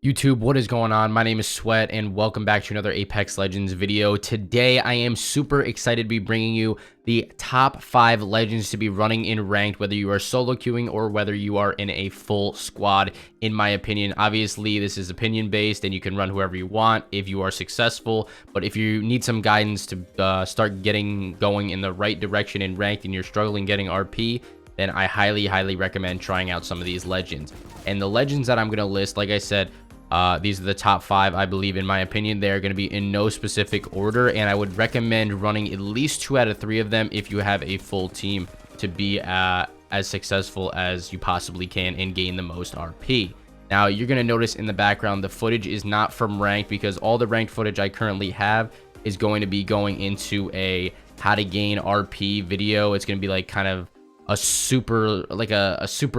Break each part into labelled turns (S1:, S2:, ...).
S1: YouTube, what is going on? My name is Sweat and welcome back to another Apex Legends video. Today, I am super excited to be bringing you the top 5 legends to be running in ranked, whether you are solo queuing or whether you are in a full squad. In my opinion, obviously, this is opinion based and you can run whoever you want if you are successful. But if you need some guidance to start getting going in the right direction in ranked and you're struggling getting RP, then I highly recommend trying out some of these legends. And the legends that I'm going to list, like I said, these are the top 5, I believe, in my opinion. They're going to be in no specific order, and I would recommend running at least 2 out of 3 of them if you have a full team to be as successful as you possibly can and gain the most RP. Now, you're going to notice in the background, the footage is not from ranked because all the ranked footage I currently have is going to be going into a how to gain RP video. It's going to be like kind of a super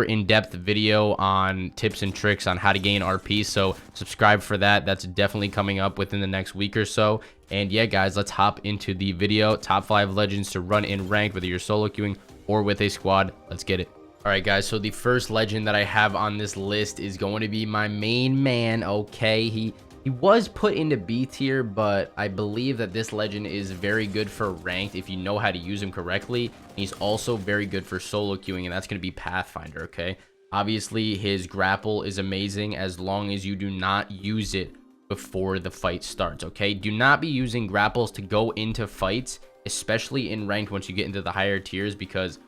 S1: in-depth video on tips and tricks on how to gain RP, so subscribe for that. That's definitely coming up within the next week or so. And yeah, guys, let's hop into the video. Top 5 legends to run in ranked, whether you're solo queuing or with a squad. Let's get it. All right, guys, so the first legend that I have on this list is going to be my main man. Okay, he was put into B tier, but I believe that this legend is very good for ranked if you know how to use him correctly. He's also very good for solo queuing, and that's going to be Pathfinder, okay? Obviously, his grapple is amazing as long as you do not use it before the fight starts, okay? Do not be using grapples to go into fights, especially in ranked once you get into the higher tiers, because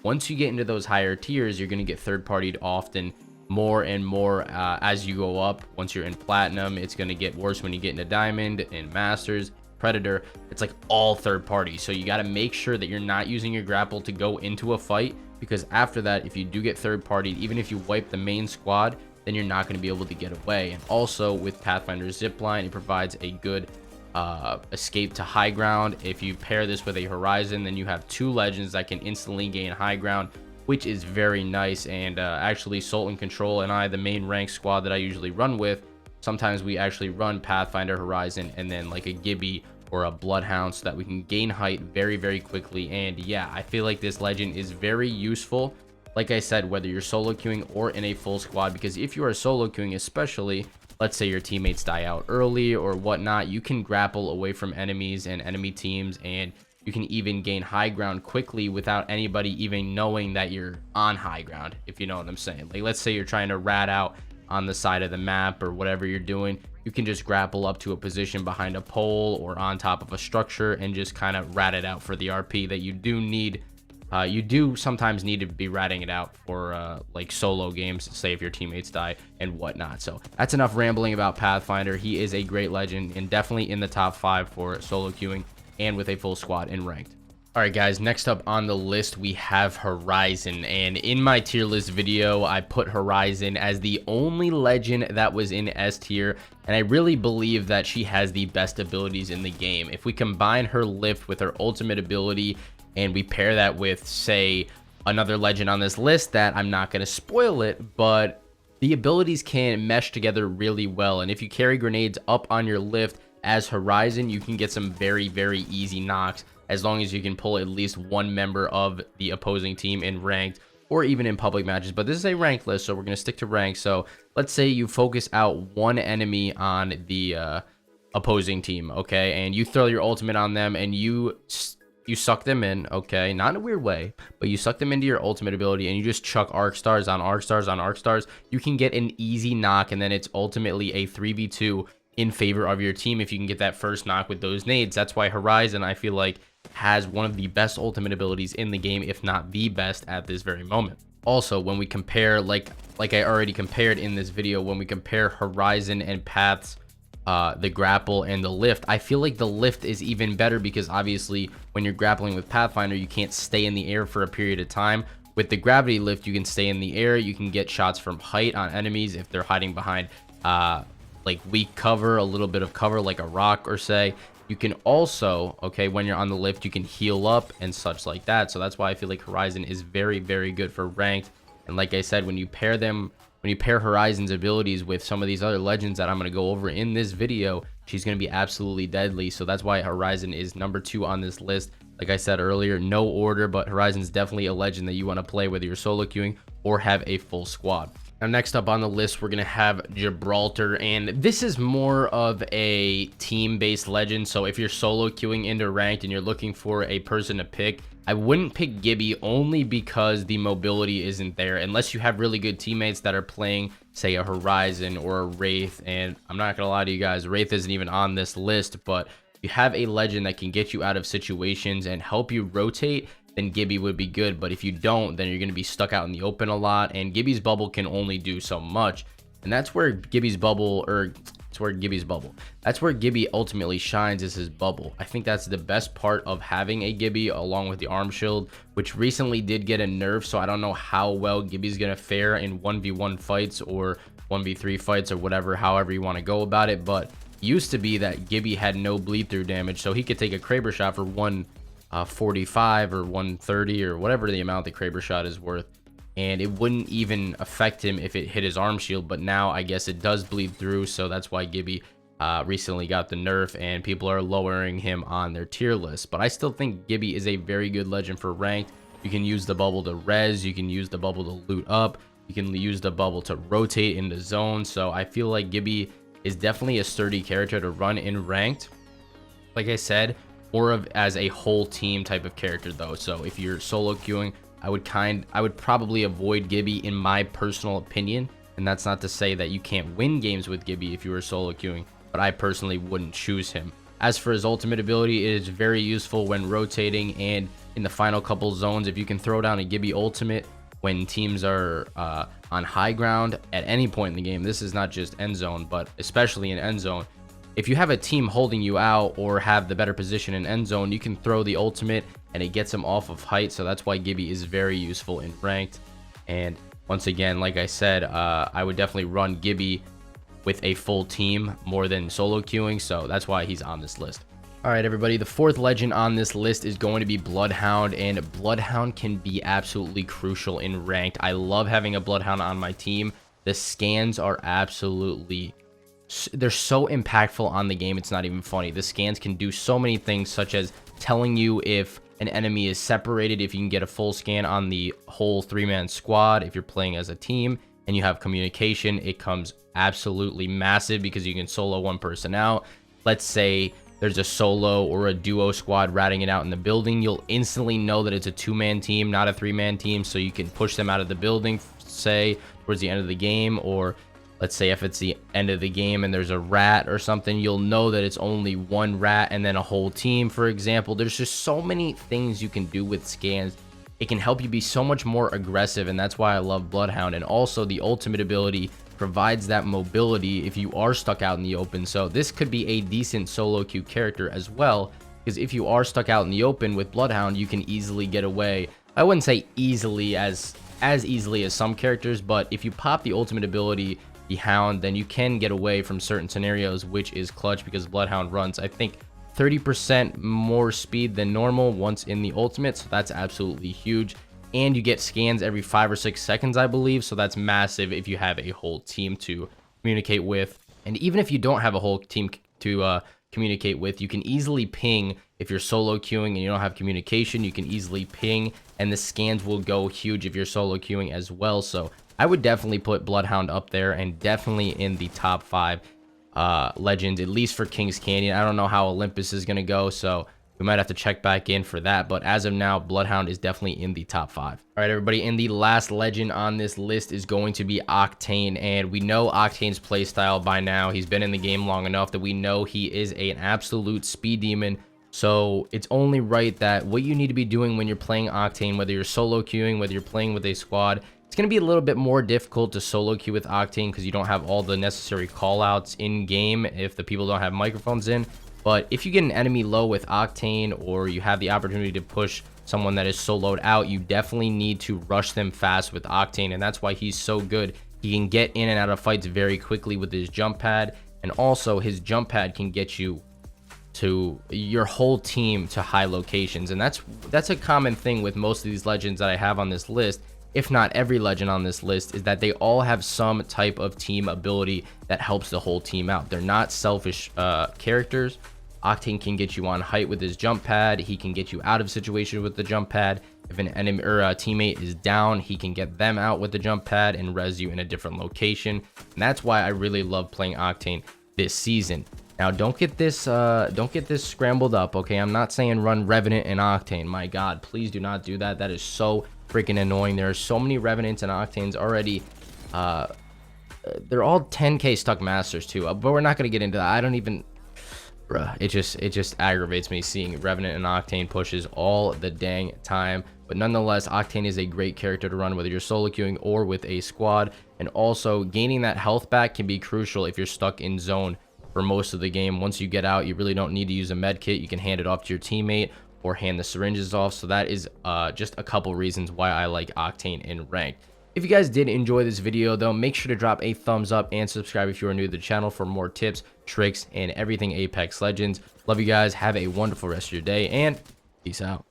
S1: once you get into those higher tiers, you're going to get third-partied often more and more as you go up. Once you're in platinum, it's going to get worse when you get into diamond and masters, predator. It's like all third party, so you got to make sure that you're not using your grapple to go into a fight, because after that, if you do get third party, even if you wipe the main squad, then you're not going to be able to get away. And also with Pathfinder's zipline, it provides a good escape to high ground. If you pair this with a Horizon, then you have 2 legends that can instantly gain high ground, which is very nice. And actually, Sultan Control and I, the main rank squad that I usually run with, sometimes we actually run Pathfinder, Horizon, and then like a Gibby or a Bloodhound, so that we can gain height very quickly. And yeah, I feel like this legend is very useful, like I said, whether you're solo queuing or in a full squad, because if you are solo queuing, especially, let's say your teammates die out early or whatnot, you can grapple away from enemies and enemy teams, and you can even gain high ground quickly without anybody even knowing that you're on high ground, if you know what I'm saying. Like, let's say you're trying to rat out on the side of the map or whatever you're doing, you can just grapple up to a position behind a pole or on top of a structure and just kind of rat it out for the RP that you do need. You do sometimes need to be ratting it out for like solo games, say if your teammates die and whatnot. So that's enough rambling about Pathfinder. He is a great legend and definitely in the top 5 for solo queuing and with a full squad in ranked. All right, guys, next up on the list, we have Horizon. And in my tier list video, I put Horizon as the only legend that was in S tier. And I really believe that she has the best abilities in the game. If we combine her lift with her ultimate ability and we pair that with, say, another legend on this list that I'm not going to spoil it, but the abilities can mesh together really well. And if you carry grenades up on your lift as Horizon, you can get some very easy knocks, as long as you can pull at least one member of the opposing team in ranked or even in public matches. But this is a ranked list, so we're going to stick to ranked. So let's say you focus out one enemy on the opposing team, okay, and you throw your ultimate on them and you suck them in, okay, not in a weird way, but you suck them into your ultimate ability and you just chuck arc stars on arc stars on arc stars. You can get an easy knock, and then it's ultimately a 3v2 in favor of your team if you can get that first knock with those nades. That's why Horizon, I feel like, has one of the best ultimate abilities in the game, if not the best at this very moment. Also, when we compare, like I already compared in this video, when we compare Horizon and Path's the grapple and the lift, I feel like the lift is even better, because obviously when you're grappling with Pathfinder, you can't stay in the air for a period of time. With the gravity lift, you can stay in the air. You can get shots from height on enemies if they're hiding behind like weak cover, a little bit of cover like a rock or say. You can also, okay, when you're on the lift, you can heal up and such like that. So that's why I feel like Horizon is very good for ranked. And like I said, when you pair Horizon's abilities with some of these other legends that I'm going to go over in this video, she's going to be absolutely deadly. So that's why Horizon is number 2 on this list. Like I said earlier, no order, but Horizon's definitely a legend that you want to play whether you're solo queuing or have a full squad. Now, next up on the list, we're going to have Gibraltar, and this is more of a team-based legend. So if you're solo queuing into ranked and you're looking for a person to pick, I wouldn't pick Gibby only because the mobility isn't there unless you have really good teammates that are playing, say, a Horizon or a Wraith. And I'm not going to lie to you guys, Wraith isn't even on this list, but you have a legend that can get you out of situations and help you rotate, then Gibby would be good. But if you don't, then you're going to be stuck out in the open a lot, and Gibby's bubble can only do so much. And that's where Gibby's bubble, that's where Gibby ultimately shines, is his bubble. I think that's the best part of having a Gibby, along with the arm shield, which recently did get a nerf. So I don't know how well Gibby's going to fare in 1v1 fights or 1v3 fights or whatever, however you want to go about it. But used to be that Gibby had no bleed through damage, so he could take a Kraber shot for 145 or 130 or whatever the amount the Kraber shot is worth, and it wouldn't even affect him if it hit his arm shield. But now I guess it does bleed through, so that's why Gibby recently got the nerf and people are lowering him on their tier list. But I still think Gibby is a very good legend for ranked. You can use the bubble to res, you can use the bubble to loot up, you can use the bubble to rotate into zone. So I feel like Gibby is definitely a sturdy character to run in ranked. Like I said, more of as a whole team type of character though. So if you're solo queuing, I would probably avoid Gibby in my personal opinion. And that's not to say that you can't win games with Gibby if you were solo queuing, but I personally wouldn't choose him. As for his ultimate ability, it is very useful when rotating and in the final couple zones. If you can throw down a Gibby ultimate when teams are on high ground at any point in the game, this is not just end zone, but especially in end zone. If you have a team holding you out or have the better position in end zone, you can throw the ultimate and it gets them off of height. So that's why Gibby is very useful in ranked. And once again, like I said, I would definitely run Gibby with a full team more than solo queuing. So that's why he's on this list. All right, everybody, the fourth legend on this list is going to be Bloodhound, and Bloodhound can be absolutely crucial in ranked. I love having a Bloodhound on my team. The scans are absolutely, they're so impactful on the game, it's not even funny. The scans can do so many things, such as telling you if an enemy is separated, if you can get a full scan on the whole 3-man squad. If you're playing as a team and you have communication, it comes absolutely massive because you can solo one person out. Let's say there's a solo or a duo squad ratting it out in the building, you'll instantly know that it's a 2-man team, not a 3-man team, so you can push them out of the building, say, towards the end of the game. Or let's say if it's the end of the game and there's a rat or something, you'll know that it's only one rat and then a whole team, for example. There's just so many things you can do with scans. It can help you be so much more aggressive, and that's why I love Bloodhound. And also the ultimate ability provides that mobility if you are stuck out in the open. So this could be a decent solo queue character as well, because if you are stuck out in the open with Bloodhound, you can easily get away. I wouldn't say easily as easily as some characters, but if you pop the ultimate ability, the Hound, then you can get away from certain scenarios, which is clutch because Bloodhound runs, I think, 30% more speed than normal once in the ultimate. So that's absolutely huge. And you get scans every 5 or 6 seconds, I believe. So that's massive if you have a whole team to communicate with. And even if you don't have a whole team to communicate with, you can easily ping. If you're solo queuing and you don't have communication, you can easily ping, and the scans will go huge if you're solo queuing as well. So I would definitely put Bloodhound up there, and definitely in the top 5 legends, at least for King's Canyon. I don't know how Olympus is going to go, so we might have to check back in for that. But as of now, Bloodhound is definitely in the top 5. All right, everybody, and the last legend on this list is going to be OCTANE. And we know OCTANE's playstyle by now. He's been in the game long enough that we know he is an absolute speed demon. So it's only right that what you need to be doing when you're playing OCTANE, whether you're solo queuing, whether you're playing with a squad, it's going to be a little bit more difficult to solo queue with OCTANE because you don't have all the necessary callouts in game if the people don't have microphones in. But if you get an enemy low with OCTANE, or you have the opportunity to push someone that is soloed out, you definitely need to rush them fast with OCTANE, and that's why he's so good. He can get in and out of fights very quickly with his jump pad, and also his jump pad can get you to your whole team to high locations. And that's a common thing with most of these legends that I have on this list, if not every legend on this list, is that they all have some type of team ability that helps the whole team out. They're not selfish characters. OCTANE can get you on height with his jump pad. He can get you out of situations with the jump pad. If an enemy or a teammate is down, he can get them out with the jump pad and res you in a different location. And that's why I really love playing Octane this season. Now, don't get this scrambled up, okay? I'm not saying run Revenant and Octane. My God, please do not do that. That is so freaking annoying. There are so many Revenants and Octanes already. They're all 10k stuck masters too, but we're not gonna get into that. I don't even, bruh, it just aggravates me seeing Revenant and Octane pushes all the dang time. But nonetheless, Octane is a great character to run whether you're solo queuing or with a squad. And also, gaining that health back can be crucial if you're stuck in zone for most of the game. Once you get out, you really don't need to use a med kit. You can hand it off to your teammate or hand the syringes off. So that is just a couple reasons why I like Octane in ranked. If you guys did enjoy this video though, make sure to drop a thumbs up and subscribe if you are new to the channel for more tips, tricks, and everything Apex Legends. Love you guys. Have a wonderful rest of your day, and peace out.